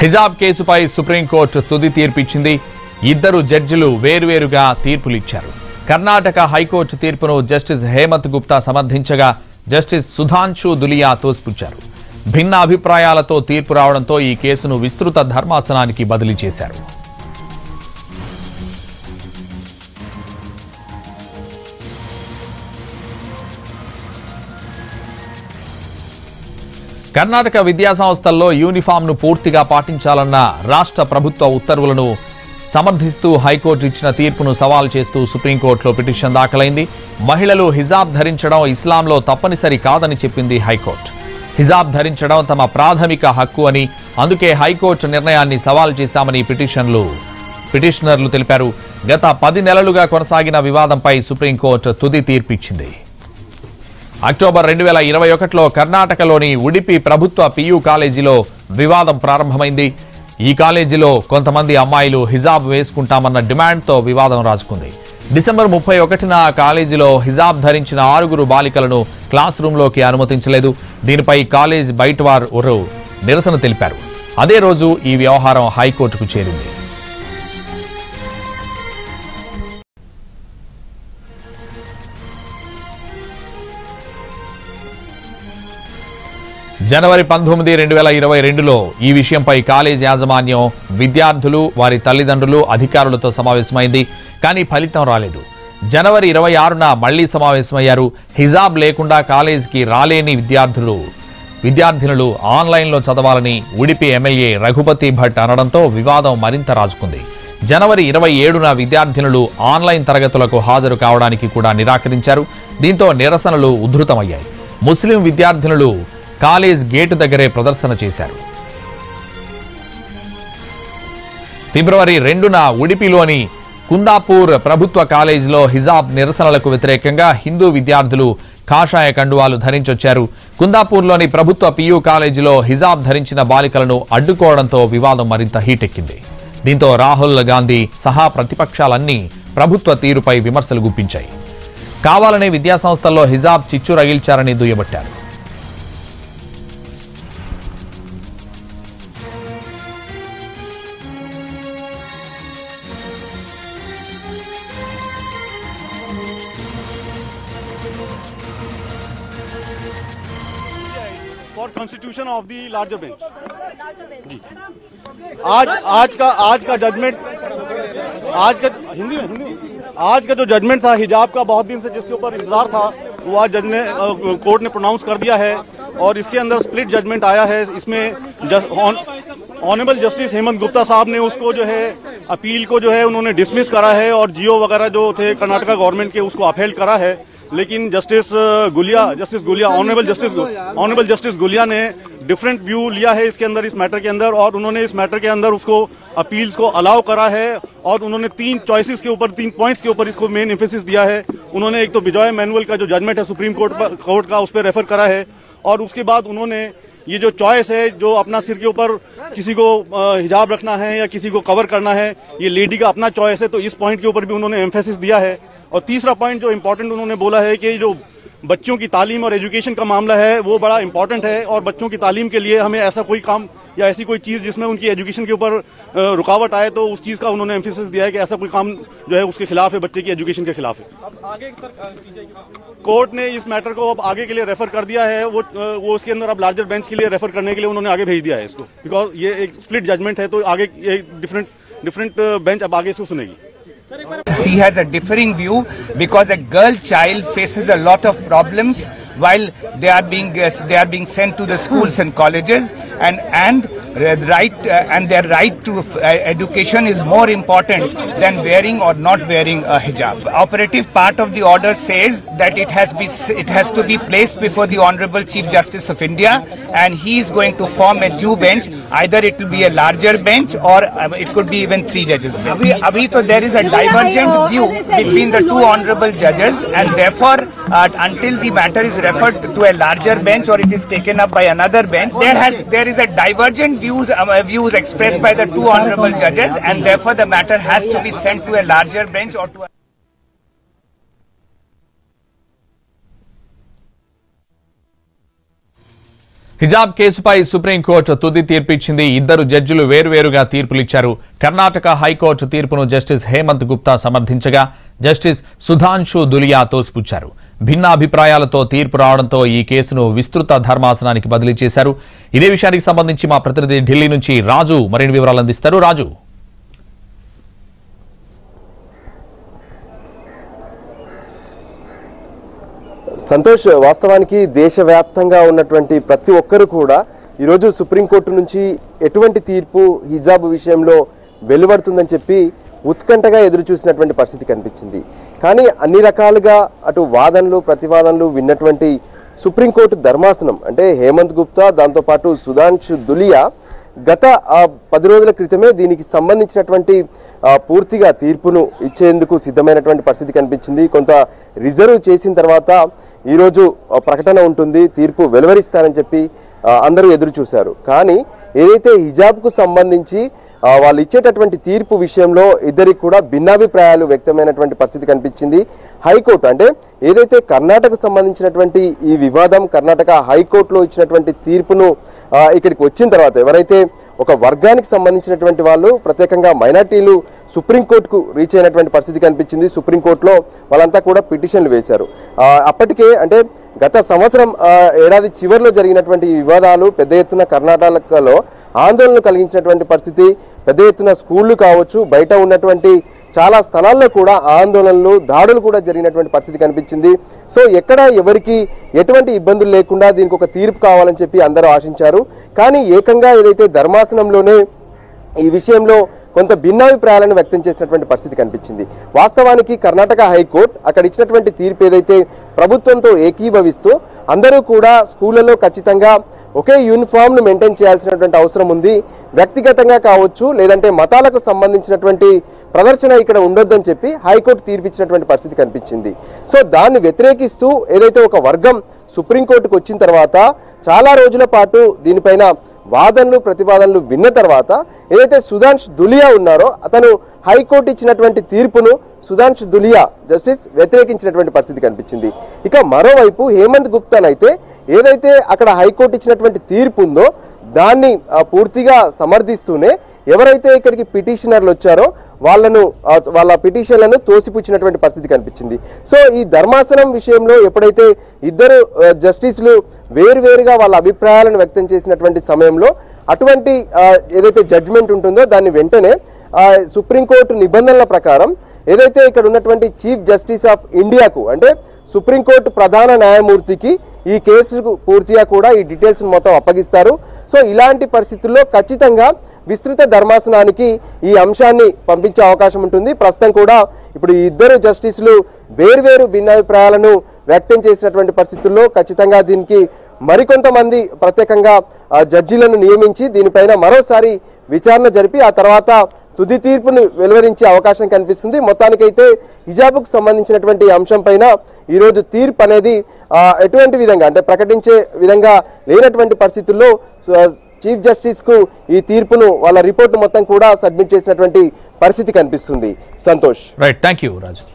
హిజాబ్ కేసుపై సుప్రీంకోర్టు తుది తీర్పు ఇచ్చింది. ఇద్దరు జడ్జిలు వేర్వేరుగా తీర్పులిచ్చారు. కర్ణాటక హైకోర్టు తీర్పును జస్టిస్ హేమంత్ గుప్తా సమర్థించగా జస్టిస్ సుధాంశు దులియా తోసిపుచ్చారు. భిన్న అభిప్రాయాలతో తీర్పు రావడంతో ఈ కేసును విస్తృత ధర్మాసనానికి బదిలీ చేశారు. కర్ణాటక విద్యా సంస్థల్లో యూనిఫామ్ను పూర్తిగా పాటించాలన్న రాష్ట్ర ప్రభుత్వ ఉత్తర్వులను సమర్థిస్తూ హైకోర్టు ఇచ్చిన తీర్పును సవాల్ చేస్తూ సుప్రీంకోర్టులో పిటిషన్ దాఖలైంది. మహిళలు హిజాబ్ ధరించడం ఇస్లాంలో తప్పనిసరి కాదని చెప్పింది హైకోర్టు. హిజాబ్ ధరించడం తమ ప్రాథమిక హక్కు అని, అందుకే హైకోర్టు నిర్ణయాన్ని సవాల్ చేశామని పిటిషనర్లు తెలిపారు. గత 10 నెలలుగా కొనసాగిన వివాదంపై సుప్రీంకోర్టు తుది తీర్పు ఇచ్చింది. అక్టోబర్ 2021లో కర్ణాటకలోని ఉడిపి ప్రభుత్వ పియు కాలేజీలో వివాదం ప్రారంభమైంది. ఈ కాలేజీలో కొంతమంది అమ్మాయిలు హిజాబ్ వేసుకుంటామన్న డిమాండ్తో వివాదం రాజుకుంది. డిసెంబర్ 31న కాలేజీలో హిజాబ్ ధరించిన 6 బాలికలను క్లాస్ రూమ్లోకి అనుమతించలేదు. దీనిపై కాలేజ్ బయటవారు నిరసన తెలిపారు. అదే రోజు ఈ వ్యవహారం హైకోర్టుకు చేరింది. జనవరి 19, 2022లో ఈ విషయంపై కాలేజ్ యాజమాన్యం, విద్యార్థులు, వారి తల్లిదండ్రులు, అధికారులతో సమావేశమైంది. కానీ ఫలితం రాలేదు. జనవరి 26న మళ్లీ సమావేశమయ్యారు. హిజాబ్ లేకుండా కాలేజీకి రాలేని విద్యార్థినులు ఆన్లైన్లో చదవాలని ఉడిపి ఎమ్మెల్యే రఘుపతి భట్ అనడంతో వివాదం మరింత రాజుకుంది. జనవరి 27న విద్యార్థినులు ఆన్లైన్ తరగతులకు హాజరు కావడానికి కూడా నిరాకరించారు. దీంతో నిరసనలు ఉధృతమయ్యాయి. ముస్లిం విద్యార్థినులు కాలేజ్ గేటు దగ్గరే ప్రదర్శన చేశారు. ఫిబ్రవరి 2న ఉడిపిలోని కుందాపూర్ ప్రభుత్వ కాలేజీలో హిజాబ్ నిరసనలకు వ్యతిరేకంగా హిందూ విద్యార్థులు కాషాయ కండువాలు ధరించొచ్చారు. కుందాపూర్లోని ప్రభుత్వ పియు కాలేజీలో హిజాబ్ ధరించిన బాలికలను అడ్డుకోవడంతో వివాదం మరింత హీటెక్కింది. దీంతో రాహుల్ గాంధీ సహా ప్రతిపక్షాలన్నీ ప్రభుత్వ తీరుపై విమర్శలు గుప్పించాయి. కావాలనే విద్యాసంస్థల్లో హిజాబ్ చిచ్చు రగిల్చారని దుయ్యబట్టారు. For constitution of the larger bench. आज का जजमेंट आज का जो जजमेंट था हिजाब का, बहुत दिन से जिसके ऊपर इंतजार था, वो आज जज ने कोर्ट ने प्रोनाउंस कर दिया है और इसके अंदर स्प्लिट जजमेंट आया है. इसमें ऑनरेबल जस्टिस हेमंत गुप्ता साहब ने उसको जो है अपील को जो है उन्होंने डिसमिस करा है और जियो वगैरह जो थे कर्नाटका गवर्नमेंट के उसको अपहेल्ड करा है. लेकिन justice Gulia honourable justice Gulia ने डिफरेंट व्यू लिया है इसके अंदर, इस मैटर के अंदर, और उन्होंने इस मैटर के अंदर उसको अपील्स को अलाउ करा है और उन्होंने 3 चॉइसेस के ऊपर, 3 पॉइंट्स के ऊपर इसको मेन एम्फेसिस दिया है. उन्होंने एक तो बिजॉय मैनुअल का जो जजमेंट है सुप्रीम कोर्ट का उस पर रेफर करा है और उसके बाद उन्होंने ये जो चॉइस है, जो अपना सिर के ऊपर किसी को हिजाब रखना है या किसी को कवर करना है, ये लेडी का अपना चॉइस है, तो इस पॉइंट के ऊपर भी उन्होंने एम्फेसिस दिया है. और तीसरा पॉइंट जो इम्पोर्टेंट उन्होंने बोला है कि जो बच्चों की तालीम और एजुकेशन का मामला है वो बड़ा इंपॉर्टेंट है और बच्चों की तालीम के लिए हमें ऐसा कोई काम या ऐसी कोई चीज़ जिसमें उनकी एजुकेशन के ऊपर रुकावट आए, तो उस चीज़ का उन्होंने एम्फेसिस दिया है कि ऐसा कोई काम जो है उसके खिलाफ है, बच्चे की एजुकेशन के खिलाफ है. अब आगे कोर्ट ने इस मैटर को अब आगे के लिए रेफर कर दिया है. वो उसके अंदर अब लार्जर बेंच के लिए रेफर करने के लिए उन्होंने आगे भेज दिया है इसको, बिकॉज ये एक स्प्लिट जजमेंट है, तो आगे ये डिफरेंट बेंच अब आगे इसको सुनेगी. He has a differing view because a girl child faces a lot of problems while they are being sent to the schools and colleges, and their right to education is more important than wearing or not wearing a hijab. Operative part of the order says that it has to be placed before the Honorable Chief Justice of India, and he is going to form a new bench. Either it will be a larger bench or it could be even 3 judges. Abhi to there is a divergent view between the 2 honorable judges, and therefore until the matter is referred to a larger bench or it is taken up by another bench, there is a divergent views expressed by the 2 honorable judges, and therefore the matter has to be sent to a larger bench or to a హిజాబ్ కేసుపై supreme court తుది తీర్పిచ్చింది. ఇద్దరు జడ్జిలు వేర్వేరుగా తీర్పులిచ్చారు. Karnataka high court తీర్పును justice Hemant Gupta సమర్థించగా justice Sudhanshu దులియా తోసిపుచ్చారు. భిన్నాభిప్రాయాలతో తీర్పు రావడంతో ఈ కేసును విస్తృత ధర్మాసనానికి బదిలీ చేశారు. ఇదే విషయానికి సంబంధించి మా ప్రతినిధి ఢిల్లీ నుంచి రాజు మరిన్ని వివరాలు అందిస్తారు. రాజు, సంతోష్, వాస్తవానికి దేశవ్యాప్తంగా ఉన్నటువంటి ప్రతి ఒక్కరు కూడా ఈరోజు సుప్రీంకోర్టు నుంచి ఎటువంటి తీర్పు హిజాబ్ విషయంలో వెలువడుతుందని చెప్పి ఉత్కంఠగా ఎదురు చూసినటువంటి పరిస్థితి కనిపించింది. కానీ అన్ని రకాలుగా అటు వాదనలు ప్రతివాదనలు విన్నటువంటి సుప్రీంకోర్టు ధర్మాసనం అంటే హేమంత్ గుప్తా, దాంతోపాటు సుధాంశు దులియా గత 10 రోజుల క్రితమే దీనికి సంబంధించినటువంటి పూర్తిగా తీర్పును ఇచ్చేందుకు సిద్ధమైనటువంటి పరిస్థితి కనిపించింది. కొంత రిజర్వ్ చేసిన తర్వాత ఈరోజు ప్రకటన ఉంటుంది, తీర్పు వెలువరిస్తారని చెప్పి అందరూ ఎదురు చూశారు. కానీ ఏదైతే హిజాబ్కు సంబంధించి వాళ్ళు ఇచ్చేటటువంటి తీర్పు విషయంలో ఇద్దరికి కూడా భిన్నాభిప్రాయాలు వ్యక్తమైనటువంటి పరిస్థితి కనిపించింది. హైకోర్టు అంటే ఏదైతే కర్ణాటకకు సంబంధించినటువంటి ఈ వివాదం కర్ణాటక హైకోర్టులో ఇచ్చినటువంటి తీర్పును ఇక్కడికి వచ్చిన తర్వాత ఎవరైతే ఒక వర్గానికి సంబంధించినటువంటి వాళ్ళు ప్రత్యేకంగా మైనార్టీలు సుప్రీంకోర్టుకు రీచ్ అయినటువంటి పరిస్థితి కనిపించింది. సుప్రీంకోర్టులో వాళ్ళంతా కూడా పిటిషన్లు వేశారు. అప్పటికే అంటే గత సంవత్సరం ఏడాది చివరిలో జరిగినటువంటి వివాదాలు పెద్ద ఎత్తున కర్ణాటకలో ఆందోళన కలిగించినటువంటి పరిస్థితి. పెద్ద ఎత్తున స్కూళ్లు కావచ్చు, బయట ఉన్నటువంటి చాలా స్థలాల్లో కూడా ఆందోళనలు దాడులు కూడా జరిగినటువంటి పరిస్థితి కనిపించింది. సో ఎక్కడ ఎవరికి ఎటువంటి ఇబ్బందులు లేకుండా దీనికి ఒక తీర్పు కావాలని చెప్పి అందరూ ఆశించారు. కానీ ఏకంగా ఏదైతే ధర్మాసనంలోనే ఈ విషయంలో కొంత భిన్నాభిప్రాయాలను వ్యక్తం చేసినటువంటి పరిస్థితి కనిపించింది. వాస్తవానికి కర్ణాటక హైకోర్టు అక్కడ ఇచ్చినటువంటి తీర్పు ఏదైతే ప్రభుత్వంతో ఏకీభవిస్తూ అందరూ కూడా స్కూళ్లలో ఖచ్చితంగా ఒకే యూనిఫామ్ ను మెయింటైన్ చేయాల్సినటువంటి అవసరం ఉంది, వ్యక్తిగతంగా కావచ్చు లేదంటే మతాలకు సంబంధించినటువంటి ప్రదర్శన ఇక్కడ ఉండొద్దని చెప్పి హైకోర్టు తీర్పిచ్చినటువంటి పరిస్థితి కనిపించింది. సో దాన్ని వ్యతిరేకిస్తూ ఏదైతే ఒక వర్గం సుప్రీంకోర్టుకు వచ్చిన తర్వాత చాలా రోజుల పాటు దీనిపైన వాదనలు ప్రతివాదనలు విన్న తర్వాత ఏదైతే సుధాంశ్ దులియా ఉన్నారో అతను హైకోర్టు ఇచ్చినటువంటి తీర్పును సుధాంశ్ దులియా జస్టిస్ వ్యతిరేకించినటువంటి పరిస్థితి కనిపించింది. ఇక మరోవైపు హేమంత్ గుప్తానైతే ఏదైతే అక్కడ హైకోర్టు ఇచ్చినటువంటి తీర్పు ఉందో దాన్ని పూర్తిగా సమర్థిస్తూనే ఎవరైతే ఇక్కడికి పిటిషనర్లు వచ్చారో వాళ్ళ పిటిషన్లను తోసిపుచ్చినటువంటి పరిస్థితి కనిపించింది. సో ఈ ధర్మాసనం విషయంలో ఎప్పుడైతే ఇద్దరు జస్టిస్లు వేరువేరుగా వాళ్ళ అభిప్రాయాలను వ్యక్తం చేసినటువంటి సమయంలో అటువంటి ఏదైతే జడ్జిమెంట్ ఉంటుందో దాన్ని వెంటనే సుప్రీంకోర్టు నిబంధనల ప్రకారం ఏదైతే ఇక్కడ ఉన్నటువంటి చీఫ్ జస్టిస్ ఆఫ్ ఇండియాకు అంటే సుప్రీంకోర్టు ప్రధాన న్యాయమూర్తికి ఈ కేసుకు పూర్తిగా కూడా ఈ డీటెయిల్స్ మొత్తం అప్పగిస్తారు. సో ఇలాంటి పరిస్థితుల్లో ఖచ్చితంగా విస్తృత ధర్మాసనానికి ఈ అంశాన్ని పంపించే అవకాశం ఉంటుంది. ప్రస్తుతం కూడా ఇప్పుడు ఈ ఇద్దరు జస్టిస్లు వేర్వేరు భిన్నాభిప్రాయాలను వ్యక్తం చేసినటువంటి పరిస్థితుల్లో ఖచ్చితంగా దీనికి మరికొంతమంది ప్రత్యేకంగా జడ్జీలను నియమించి దీనిపైన మరోసారి విచారణ జరిపి ఆ తర్వాత తుది తీర్పును వెలువరించే అవకాశం కనిపిస్తుంది. మొత్తానికైతే హిజాబ్కు సంబంధించినటువంటి అంశం పైన ఈరోజు తీర్పు అనేది ఎటువంటి విధంగా అంటే ప్రకటించే విధంగా లేనటువంటి పరిస్థితుల్లో చీఫ్ జస్టిస్ కు ఈ తీర్పును వాళ్ళ రిపోర్ట్ మొత్తం కూడా సబ్మిట్ చేసినటువంటి పరిస్థితి కనిపిస్తుంది. Santosh, right, thank you Raju.